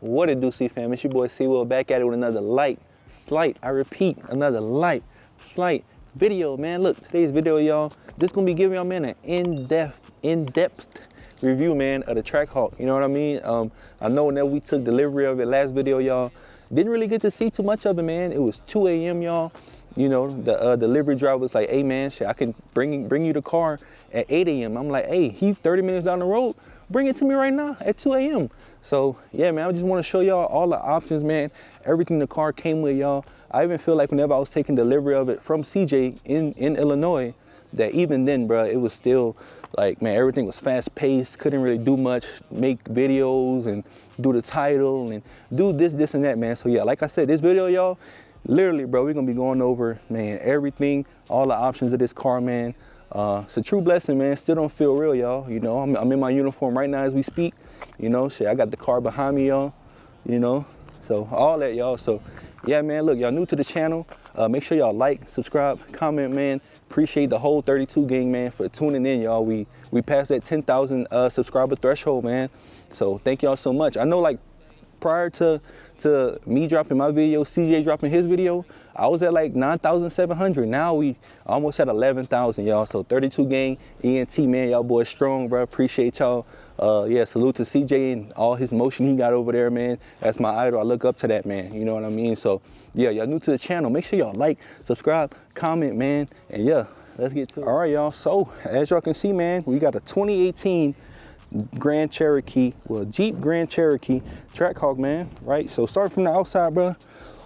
What it do, CEEFAM? It's your boy C-Will back at it with another I repeat, another slight video, man. Look, today's video, y'all, this gonna be giving y'all, man, an in-depth review, man, of the Trackhawk. You know what I mean? I know whenever we took delivery of it last video, y'all, didn't really get to see too much of it, man. It was 2 a.m., y'all. You know, the delivery driver was like, hey, man, shit, I can bring you the car at 8 a.m. I'm like, hey, he's 30 minutes down the road. Bring it to me right now at 2 a.m. So, yeah, man, I just want to show y'all all the options, man. Everything the car came with, y'all. I even feel like whenever I was taking delivery of it from CJ in Illinois, that even then, bro, it was still like, man, everything was fast paced. Couldn't really do much, make videos and do the title and do this and that, man. So, yeah, like I said, this video, y'all, literally, bro, we're going to be going over, man, everything, all the options of this car, man. It's a true blessing, man. Still don't feel real, y'all. You know, I'm in my uniform right now as we speak. You know, shit, I got the car behind me, y'all. You know, so all that, y'all. So, yeah, man, look, y'all new to the channel. Make sure y'all like, subscribe, comment, man. Appreciate the whole 32 gang, man, for tuning in, y'all. We passed that 10,000 subscriber threshold, man. So thank y'all so much. I know, like, prior to me dropping my video, CJ dropping his video, I was at like 9,700. Now we almost at 11,000, y'all. So 32 gang, ENT, man, y'all boys strong, bro. Appreciate y'all. Yeah, salute to CJ and all his motion he got over there, man. That's my idol. I look up to that, man. You know what I mean? So yeah, y'all new to the channel. Make sure y'all like, subscribe, comment, man. And yeah, let's get to it. All right, y'all. So as y'all can see, man, we got a 2018 Grand Cherokee, well, Jeep Grand Cherokee Trackhawk, man, right? So starting from the outside, bro,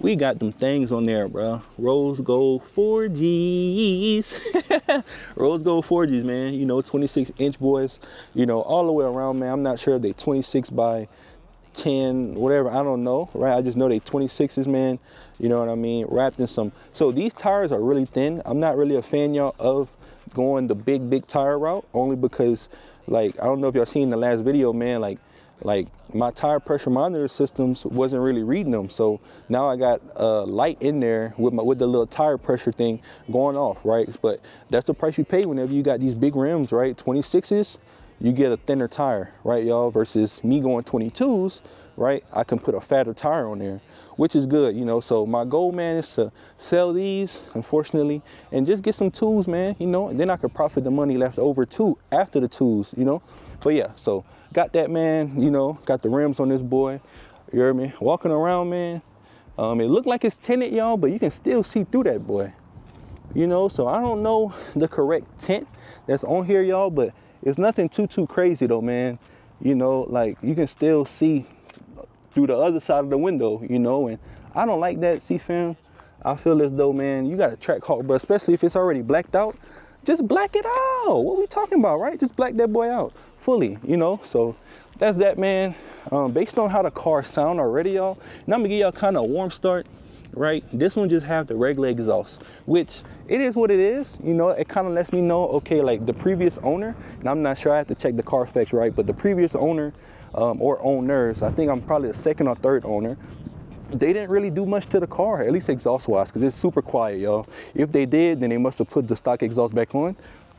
we got them things on there, bro. Rose gold 4Gs. Rose gold 4Gs, man. You know, 26-inch boys, you know, all the way around, man. I'm not sure if they 26 by 10, whatever, I don't know, right? I just know they 26s, man. You know what I mean? Wrapped in some. So these tires are really thin. I'm not really a fan, y'all, of going the big tire route, only because, like, I don't know if y'all seen the last video, man, like my tire pressure monitor systems wasn't really reading them. So now I got a light in there with the little tire pressure thing going off, right? But that's the price you pay whenever you got these big rims, right? 26s, you get a thinner tire, right, y'all? Versus me going 22s, right? I can put a fatter tire on there, which is good, you know. So my goal, man, is to sell these, unfortunately, and just get some tools, man, you know, and then I could profit the money left over too after the tools, you know. But yeah, so got that, man, you know, got the rims on this boy, you heard me? Walking around, man, it looked like it's tinted, y'all, but you can still see through that boy, you know. So I don't know the correct tint that's on here, y'all, but it's nothing too crazy though, man. You know, like you can still see through the other side of the window, you know, and I don't like that, CEEFAM. I feel as though, man, you got a Trackhawk, but especially if it's already blacked out, just black it out. What we talking about, right? Just black that boy out fully, you know. So that's that, man. Based on how the car sound already, y'all, and I'm gonna give y'all kind of a warm start, right? This one just have the regular exhaust, which it is what it is, you know. It kind of lets me know, okay, like the previous owner, and I'm not sure, I have to check the Carfax, right? But the previous owner or owners, I think I'm probably the second or third owner, they didn't really do much to the car, at least exhaust wise, because it's super quiet, y'all. If they did, then they must have put the stock exhaust back on.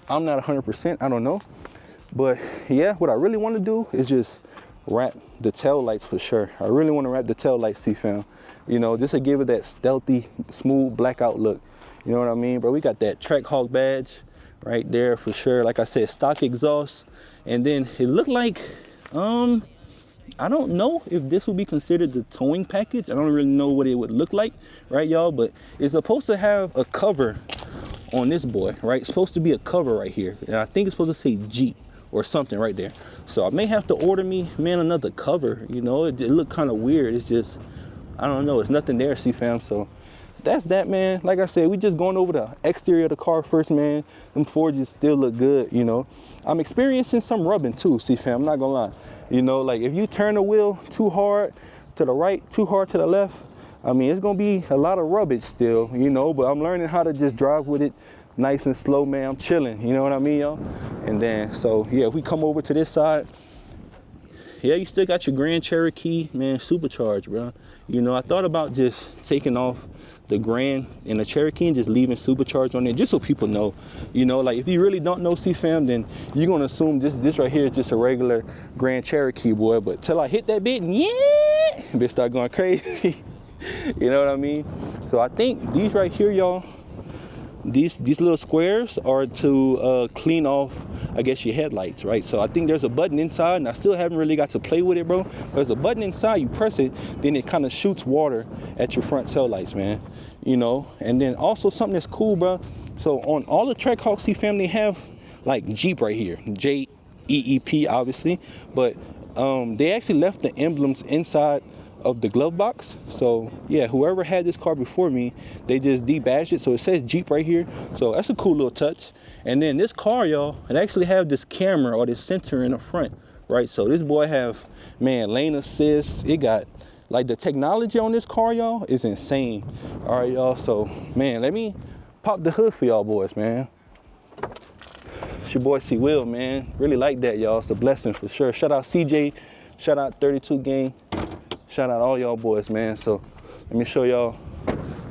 I'm not 100%, I don't know. But yeah, what I really want to do is just wrap the tail lights for sure. I really want to wrap the tail lights, CEEFAM, you know, just to give it that stealthy, smooth blackout look. You know what I mean, bro? We got that Trackhawk badge right there for sure. Like I said, stock exhaust. And then it looked like, I don't know if this would be considered the towing package. I don't really know what it would look like, right, y'all? But it's supposed to have a cover on this boy, right? It's supposed to be a cover right here. And I think it's supposed to say Jeep or something right there. So I may have to order me, man, another cover. You know, it looked kind of weird. It's just, I don't know. It's nothing there, CEEFAM. So that's that, man. Like I said, we just going over the exterior of the car first, man. Them forges still look good, you know. I'm experiencing some rubbing too, CEEFAM. I'm not gonna lie. You know, like if you turn the wheel too hard to the right, too hard to the left, I mean, it's gonna be a lot of rubbage still, you know, but I'm learning how to just drive with it nice and slow, man. I'm chilling, you know what I mean, y'all? And then, so yeah, if we come over to this side, yeah, you still got your Grand Cherokee, man, supercharged, bro. You know, I thought about just taking off the Grand and the Cherokee and just leaving supercharged on there, just so people know. You know, like if you really don't know CEEFAM, then you're gonna assume this right here is just a regular Grand Cherokee, boy. But till I hit that bit, yeah, bitch start going crazy. You know what I mean? So I think these right here, y'all, these little squares are to clean off, I guess, your headlights, right? So I think there's a button inside, and I still haven't really got to play with it, bro. There's a button inside, you press it, then it kind of shoots water at your front tail lights, man. You know, and then also something that's cool, bro. So on all the Trackhawk CEEFAM, they have like Jeep right here, J-E-E-P, obviously, but they actually left the emblems inside of the glove box. So yeah, whoever had this car before me, they just debadged it, so it says Jeep right here. So that's a cool little touch. And then this car, y'all, it actually have this camera or this sensor in the front, right? So this boy have, man, lane assist. It got, like, the technology on this car, y'all, is insane. All right, y'all, so man, let me pop the hood for y'all boys, man. It's your boy C Will, man. Really like that, y'all. It's a blessing for sure. Shout out CJ, shout out 32 gang. Shout out all y'all boys, man. So let me show y'all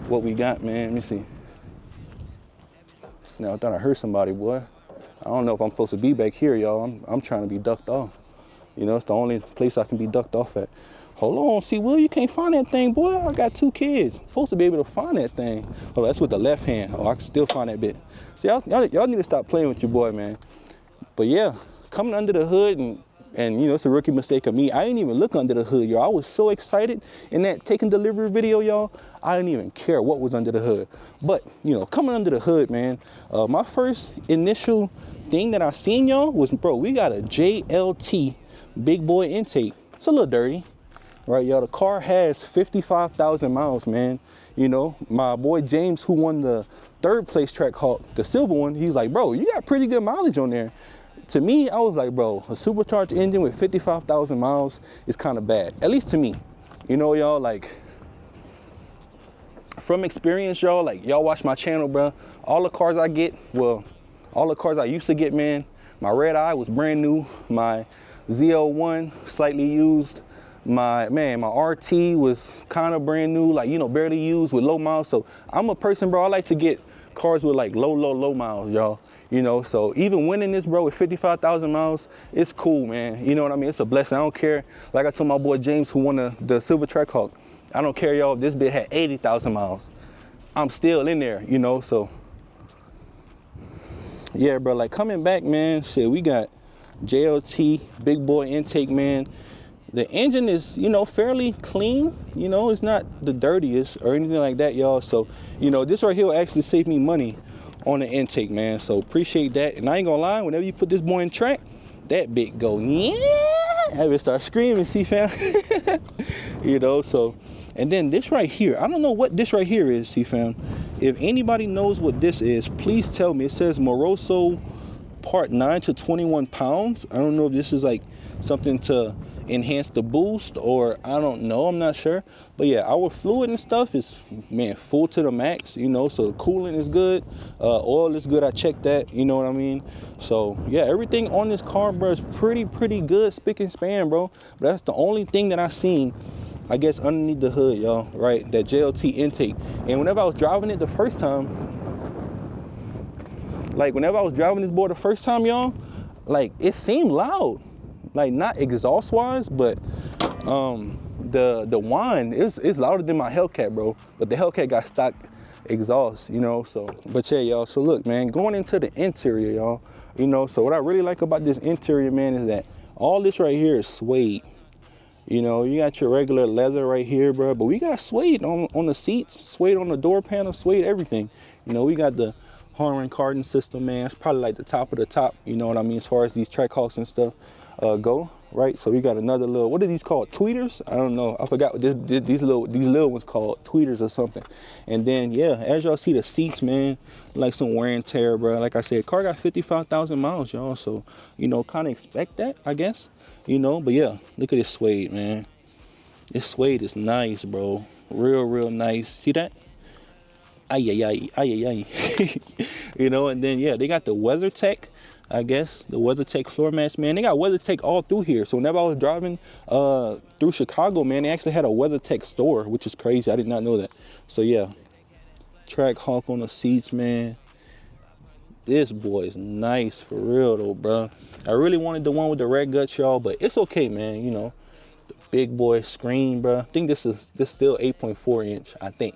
what we got, man. Let me see. Now I thought I heard somebody, boy. I don't know if I'm supposed to be back here, y'all. I'm trying to be ducked off. You know, it's the only place I can be ducked off at. Hold on, see, Will, you can't find that thing, boy. I got 2 kids. I'm supposed to be able to find that thing. Oh, that's with the left hand. Oh, I can still find that bit. See, y'all need to stop playing with your boy, man. But yeah, coming under the hood and you know, it's a rookie mistake of me. I didn't even look under the hood, y'all. I was so excited in that taking delivery video, y'all. I didn't even care what was under the hood. But, you know, coming under the hood, man, my first initial thing that I seen, y'all, was, bro, we got a JLT big boy intake. It's a little dirty, right, y'all? The car has 55,000 miles, man. You know, my boy James, who won the 3rd place Trackhawk, the silver one, he's like, bro, you got pretty good mileage on there. To me, I was like, bro, a supercharged engine with 55,000 miles is kind of bad, at least to me. You know, y'all, like, from experience, y'all, like, y'all watch my channel, bro. All the cars I get, well, all the cars I used to get, man, my Red Eye was brand new. My ZL1, slightly used. My RT was kind of brand new, like, you know, barely used with low miles. So I'm a person, bro, I like to get cars with like low miles, y'all. You know, so even winning this, bro, with 55,000 miles, it's cool, man. You know what I mean? It's a blessing. I don't care. Like I told my boy James, who won the silver Trackhawk, I don't care, y'all, if this bit had 80,000 miles. I'm still in there, you know, so. Yeah, bro, like coming back, man, shit, we got JLT, big boy intake, man. The engine is, you know, fairly clean. You know, it's not the dirtiest or anything like that, y'all. So, you know, this right here will actually save me money on the intake, man. So appreciate that. And I ain't gonna lie, whenever you put this boy in track, that bit go, yeah, I would start screaming, CEEFAM. You know, so, and then this right here, I don't know what this right here is, CEEFAM. If anybody knows what this is, please tell me. It says Moroso part 9 to 21 pounds. I don't know if this is like something to enhance the boost, or I don't know, I'm not sure. But yeah, our fluid and stuff is, man, full to the max, you know, so coolant is good, oil is good, I checked that, you know what I mean? So yeah, everything on this car, bro, is pretty good, spick and span, bro. But that's the only thing that I seen, I guess, underneath the hood, y'all, right? That JLT intake. And whenever I was driving it the first time, like whenever I was driving this board the first time, y'all, like it seemed loud. Like not exhaust wise, but the whine is louder than my Hellcat, bro. But the Hellcat got stock exhaust, you know. So, but yeah, y'all. So look, man, going into the interior, y'all. You know, so what I really like about this interior, man, is that all this right here is suede. You know, you got your regular leather right here, bro. But we got suede on the seats, suede on the door panel, suede everything. You know, we got the horn carding system, man. It's probably like the top of the top. You know what I mean, as far as these Trackhawks and stuff go, right? So we got another little, what are these called, tweeters? I don't know, I forgot what these little ones called, tweeters or something. And then yeah, as y'all see the seats, man, like some wear and tear, bro. Like I said, car got 55,000 miles, y'all, so you know, kind of expect that, I guess, you know. But yeah, look at this suede, man. This suede is nice, bro. Real nice. See that? Ay. You know, and then yeah, they got the WeatherTech I guess, the WeatherTech floor mats, man. They got WeatherTech all through here. So whenever I was driving through Chicago, man, they actually had a WeatherTech store, which is crazy. I did not know that. So yeah, Trackhawk on the seats, man. This boy is nice for real though, bro. I really wanted the one with the red guts, y'all, but it's okay, man. You know, the big boy screen, bro. I think this still 8.4 inch, I think.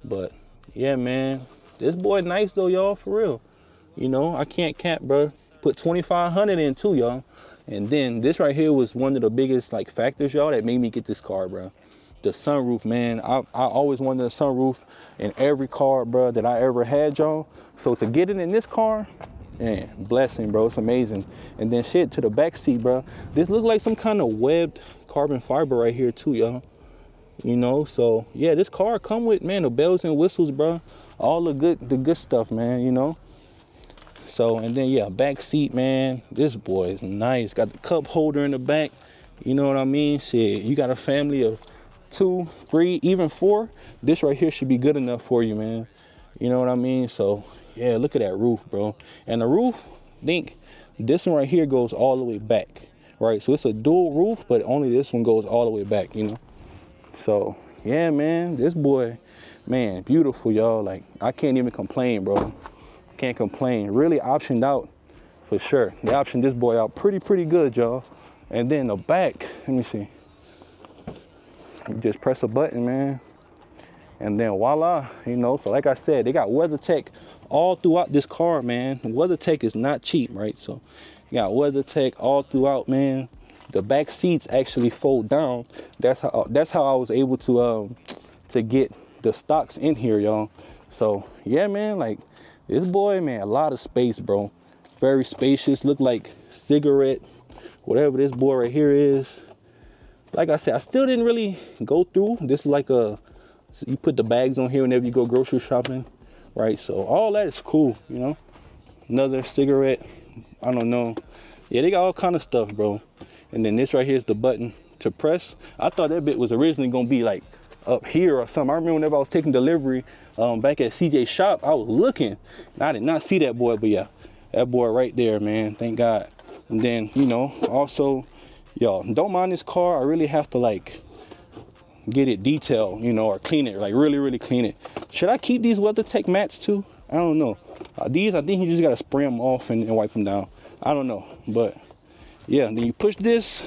But yeah, man, this boy nice though, y'all, for real. You know, I can't cap, bro. Put 2,500 in too, y'all. And then this right here was one of the biggest like factors, y'all, that made me get this car, bro. The sunroof, man. I always wanted a sunroof in every car, bro, that I ever had, y'all. So to get it in this car, man, blessing, bro. It's amazing. And then shit, to the back seat, bro. This looked like some kind of webbed carbon fiber right here too, y'all. You know, so yeah, this car come with, man, the bells and whistles, bro. All the good stuff, man, you know. So, and then yeah, back seat, man. This boy is nice. Got the cup holder in the back. You know what I mean? Shit, you got a family of 2, 3, even 4, this right here should be good enough for you, man. You know what I mean? So yeah, look at that roof, bro. And the roof, think this one right here goes all the way back, right? So it's a dual roof, but only this one goes all the way back, you know. So yeah, man, this boy, man, beautiful, y'all. Like, I can't even complain, bro. Can't complain. Really optioned out for sure. They optioned this boy out pretty good, y'all. And then the back, let me see. You just press a button, man, and then voila, you know. So like I said, they got WeatherTech all throughout this car, man. WeatherTech is not cheap, right? So you got WeatherTech all throughout, man. The back seats actually fold down. That's how I was able to get the stocks in here, y'all. So yeah, man, like this boy, man, a lot of space, bro. Very spacious. Look like cigarette, whatever this boy right here is. Like I said, I still didn't really go through. This is like so you put the bags on here whenever you go grocery shopping, right? So all that is cool, you know. Another cigarette, I don't know. Yeah, they got all kind of stuff, bro. And then this right here is the button to press. I thought that bit was originally gonna be like up here or something. I remember whenever I was taking delivery back at CJ's shop, I was looking, and I did not see that boy, but yeah, that boy right there, man, thank God. And then, you know, also, y'all, don't mind this car. I really have to like get it detailed, you know, or clean it, like really clean it. Should I keep these WeatherTech mats too? I don't know. These, I think you just gotta spray them off and wipe them down. I don't know, but yeah, then you push this.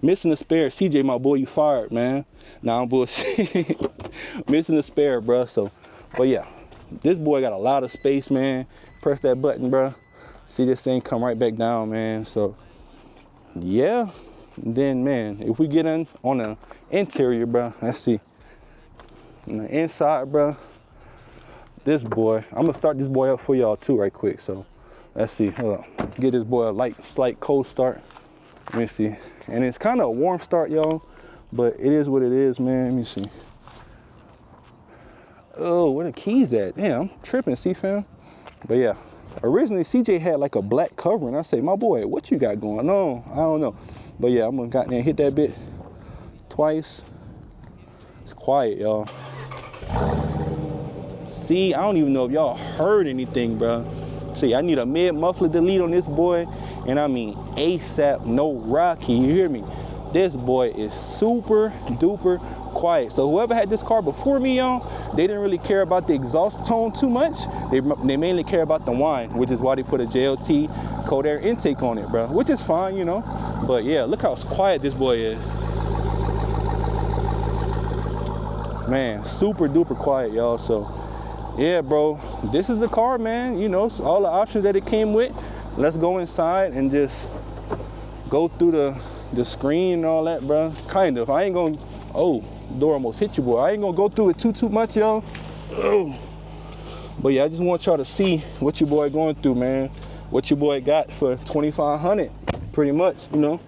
Missing the spare. CJ, my boy, you fired, man. Nah, I'm bullshit. Missing the spare, bro. So, but yeah, this boy got a lot of space, man. Press that button, bro. See this thing come right back down, man. So yeah, and then, man, if we get in on the interior, bro, let's see. On the inside, bro, this boy, I'm gonna start this boy up for y'all too right quick. So let's see. Hold on. Get this boy a slight cold start. Let me see. And it's kind of a warm start, y'all, but it is what it is, man. Let me see. Oh, where the keys at? Damn, I'm tripping, CEEFAM. But yeah, originally CJ had like a black covering. I say, my boy, what you got going on? I don't know. But yeah, I'm gonna got there and hit that bit twice. It's quiet, y'all. See, I don't even know if y'all heard anything, bro. See, I need a mid muffler delete on this boy, and I mean ASAP, no rocky. You hear me? This boy is super duper quiet. So whoever had this car before me, y'all, they didn't really care about the exhaust tone too much. They mainly care about the whine, which is why they put a JLT cold air intake on it, bro. Which is fine, you know. But yeah, look how quiet this boy is. Man, super duper quiet, y'all. So yeah, bro, this is the car, man. You know, all the options that it came with. Let's go inside and just go through the screen and all that, bro. Kind of. I ain't gonna, oh, door almost hit you, boy. I ain't gonna go through it too much, y'all. Oh. But yeah, I just want y'all to see what your boy going through, man. What your boy got for 2,500, pretty much, you know.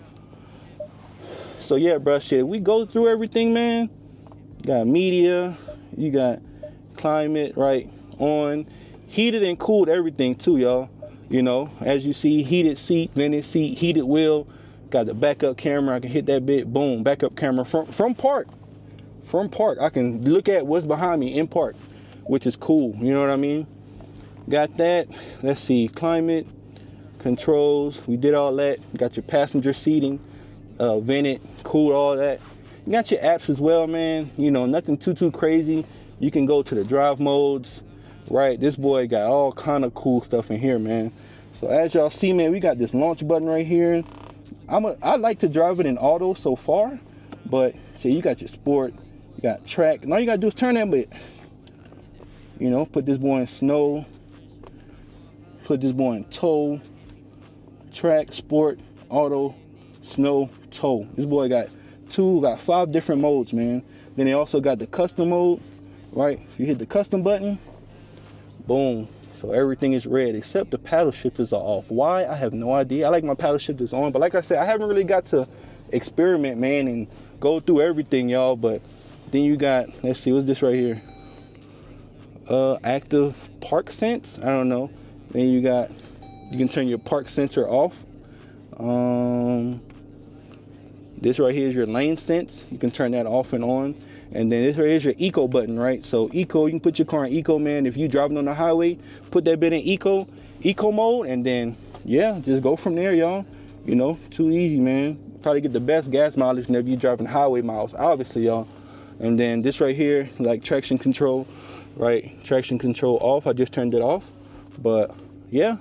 So yeah, bro, shit, we go through everything, man. You got media, you got climate, right, on. Heated and cooled everything too, y'all. You know, as you see, heated seat, vented seat, heated wheel. Got the backup camera. I can hit that bit, boom, backup camera from park. From park, I can look at what's behind me in park, which is cool. You know what I mean? got that. Let's see, climate controls, we did all that. Got your passenger seating, vented, cooled, all that. You got your apps as well, man. You know, nothing too crazy. You can go to the drive modes, right? This boy got all kind of cool stuff in here, man. So as y'all see, man, we got this launch button right here. I like to drive it in auto so far, but see, you got your sport, you got track, and all you gotta do is turn that bit. You know, put this boy in snow, put this boy in tow, track, sport, auto, snow, tow. This boy got 5 different modes, man. Then they also got the custom mode, right? If you hit the custom button, boom. So everything is red except the paddle shifters are off. Why? I have no idea. I like my paddle shifters on, but like I said, I haven't really got to experiment, man, and go through everything, y'all. But then you got, let's see, what's this right here? Active park sense. I don't know. Then you can turn your park sensor off. This right here is your lane sense. You can turn that off and on. And then this right here is your eco button, right? So eco, you can put your car in eco, man. If you driving on the highway, put that bit in eco mode, and then yeah, just go from there, y'all. You know, too easy, man. Probably get the best gas mileage whenever you driving highway miles, obviously, y'all. And then this right here, like traction control, right? Traction control off. I just turned it off, but yeah.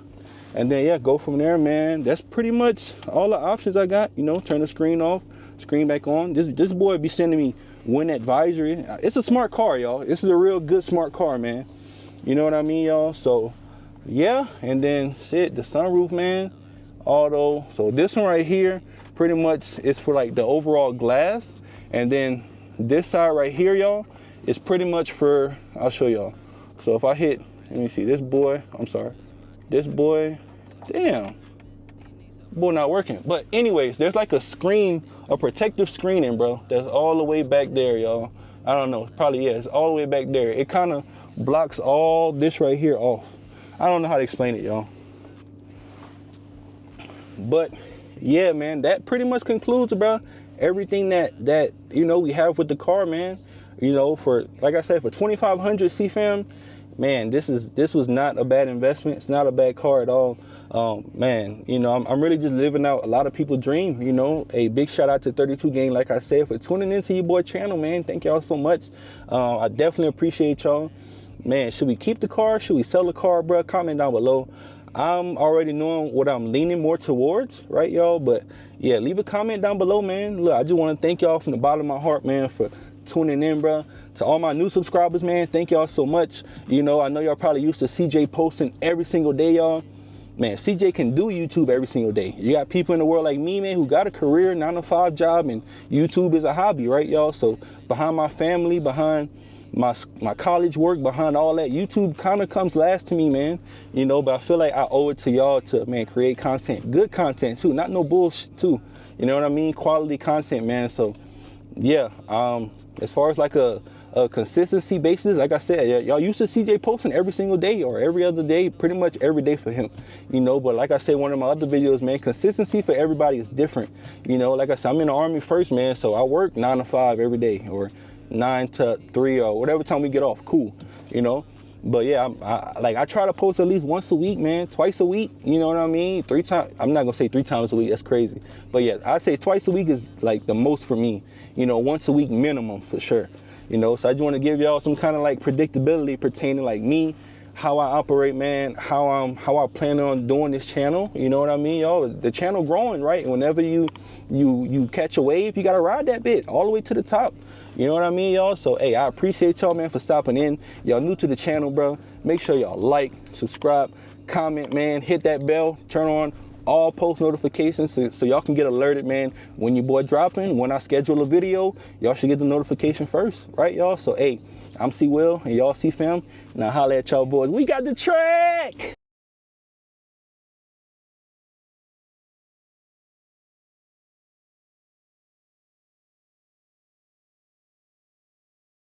And then yeah, go from there, man. That's pretty much all the options I got. You know, turn the screen off, screen back on. This boy be sending me wind advisory. It's a smart car, y'all. This is a real good smart car, man. You know what I mean, y'all? So yeah, and then shit, the sunroof, man, auto. So this one right here pretty much is for like the overall glass, and then this side right here, y'all, is pretty much for, I'll show y'all. So if I hit, let me see, this boy, I'm sorry, this boy, damn, boy not working. But anyways, there's like a screen, a protective screening, bro, that's all the way back there, y'all. I don't know, probably, yeah, it's all the way back there. It kind of blocks all this right here off. I don't know how to explain it, y'all. But yeah, man, that pretty much concludes, bro, everything that you know we have with the car, man. You know, for, like I said, for 2,500 CEEFAM, man, this was not a bad investment. It's not a bad car at all. Man, you know, I'm really just living out a lot of people's dream. You know, a big shout out to 32 Gang, like I said, for tuning into your boy channel, man. Thank y'all so much. I definitely appreciate y'all. Man, should we keep the car? Should we sell the car, bro? Comment down below. I'm already knowing what I'm leaning more towards, right, y'all? But yeah, leave a comment down below, man. Look, I just want to thank y'all from the bottom of my heart, man, for tuning in, bro. To all my new subscribers, man, thank y'all so much. You know, I know y'all probably used to CJ posting every single day, y'all. Man, CJ can do YouTube every single day. You got people in the world like me, man, who got a career, 9-to-5 job, and YouTube is a hobby, right, y'all? So behind my family, behind my college work, behind all that, YouTube kind of comes last to me, man. You know, but I feel like I owe it to y'all to, man, create content, good content too, not no bullshit too. You know what I mean? Quality content, man. So yeah, as far as like a consistency basis, like I said, y'all used to CJ posting every single day or every other day, pretty much every day for him, you know. But like I said, one of my other videos, man, consistency for everybody is different. You know, like I said, I'm in the Army first, man, so I work 9-to-5 every day, or 9 to 3, or whatever time we get off, cool, you know. But yeah, I try to post at least once a week, man, twice a week, you know what I mean? 3 times, I'm not gonna say 3 times a week, that's crazy. But yeah, I'd say twice a week is like the most for me, you know, once a week minimum for sure, you know. So I just want to give y'all some kind of like predictability pertaining like me, how I operate, man, how I plan on doing this channel, you know what I mean, y'all. The channel growing, right? And whenever you catch a wave, you gotta ride that bit all the way to the top. You know what I mean, y'all? So, hey, I appreciate y'all, man, for stopping in. Y'all new to the channel, bro. Make sure y'all like, subscribe, comment, man. Hit that bell. Turn on all post notifications so y'all can get alerted, man. When your boy dropping, when I schedule a video, y'all should get the notification first, right, y'all? So, hey, I'm C-Will, and y'all CEEFAM. And I'll holler at y'all boys. We got the track!